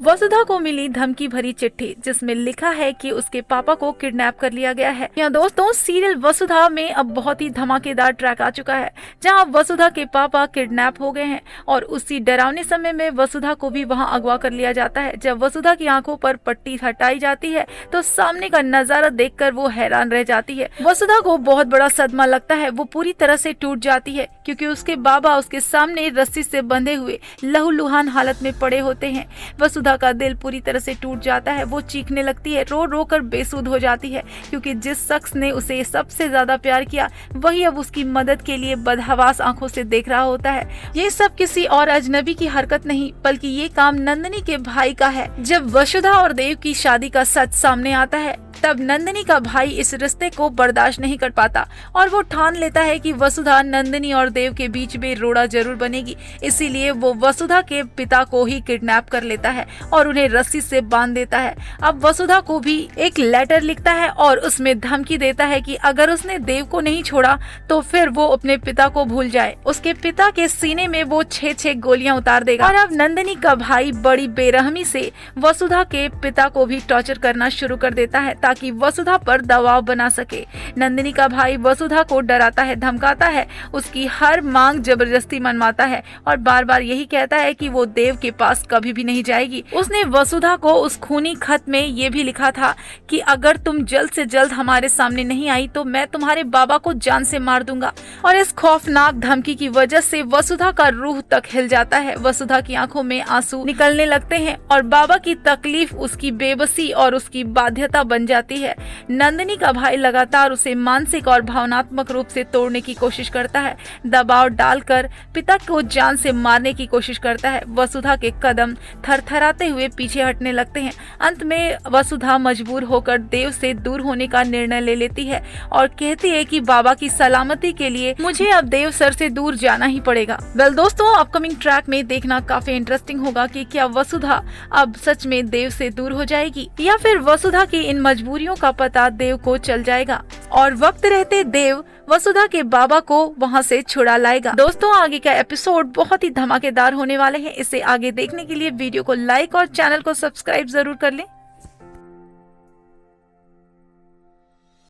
वसुधा को मिली धमकी भरी चिट्ठी जिसमें लिखा है कि उसके पापा को किडनैप कर लिया गया है। यहाँ दोस्तों सीरियल वसुधा में अब बहुत ही धमाकेदार ट्रैक आ चुका है जहाँ वसुधा के पापा किडनैप हो गए हैं और उसी डरावने समय में वसुधा को भी वहाँ अगवा कर लिया जाता है। जब वसुधा की आंखों पर पट्टी हटाई जाती है तो सामने का नजारा देखकर वो हैरान रह जाती है। वसुधा को बहुत बड़ा सदमा लगता है, वो पूरी तरह से टूट जाती है क्योंकि उसके बाबा उसके सामने रस्सी से बंधे हुए लहूलुहान हालत में पड़े होते हैं। वसुधा का दिल पूरी तरह से टूट जाता है, वो चीखने लगती है, रो रो कर बेसुध हो जाती है क्योंकि जिस शख्स ने उसे सबसे ज्यादा प्यार किया वही अब उसकी मदद के लिए बदहवास आंखों से देख रहा होता है। ये सब किसी और अजनबी की हरकत नहीं बल्कि ये काम नंदिनी के भाई का है। जब वसुधा और देव की शादी का सच सामने आता है तब नंदिनी का भाई इस रिश्ते को बर्दाश्त नहीं कर पाता और वो ठान लेता है कि वसुधा नंदिनी और देव के बीच में रोड़ा जरूर बनेगी। इसीलिए वो वसुधा के पिता को ही किडनैप कर लेता है और उन्हें रस्सी से बांध देता है। अब वसुधा को भी एक लेटर लिखता है और उसमें धमकी देता है कि अगर उसने देव को नहीं छोड़ा तो फिर वो अपने पिता को भूल जाए। उसके पिता के सीने में वो 6 गोलियां उतार देगा। और अब नंदिनी का भाई बड़ी बेरहमी से वसुधा के पिता को भी टॉर्चर करना शुरू कर देता है ताकि वसुधा पर दबाव बना सके। नंदिनी का भाई वसुधा को डराता है, धमकाता है, उसकी हर मांग जबरदस्ती मनवाता है और बार बार यही कहता है कि वो देव के पास कभी भी नहीं जाएगी। उसने वसुधा को उस खूनी खत में ये भी लिखा था कि अगर तुम जल्द से जल्द हमारे सामने नहीं आई तो मैं तुम्हारे बाबा को जान से मार दूंगा। और इस खौफनाक धमकी की वजह से वसुधा का रूह तक हिल जाता है। वसुधा की आंखों में आंसू निकलने लगते हैं और बाबा की तकलीफ उसकी बेबसी और उसकी बाध्यता बन जाती है। नंदिनी का भाई लगातार उसे मानसिक और भावनात्मक रूप से तोड़ने की कोशिश करता है, दबाव डालकर पिता को जान से मारने की कोशिश करता है। वसुधा के कदम थरथराते हुए पीछे हटने लगते हैं। अंत में वसुधा मजबूर होकर देव से दूर होने का निर्णय ले लेती है और कहती है कि बाबा की सलामती के लिए मुझे अब देव सर से दूर जाना ही पड़ेगा। वेल दोस्तों, अपकमिंग ट्रैक में देखना काफी इंटरेस्टिंग होगा कि क्या वसुधा अब सच में देव से दूर हो जाएगी या फिर वसुधा की इन मजबूरियों का पता देव को चल जाएगा और वक्त रहते देव वसुधा के बाबा को वहां से छुड़ा लाएगा। दोस्तों, आगे का एपिसोड बहुत ही धमाकेदार होने वाले हैं। इसे आगे देखने के लिए वीडियो को लाइक और चैनल को सब्सक्राइब जरूर कर लें।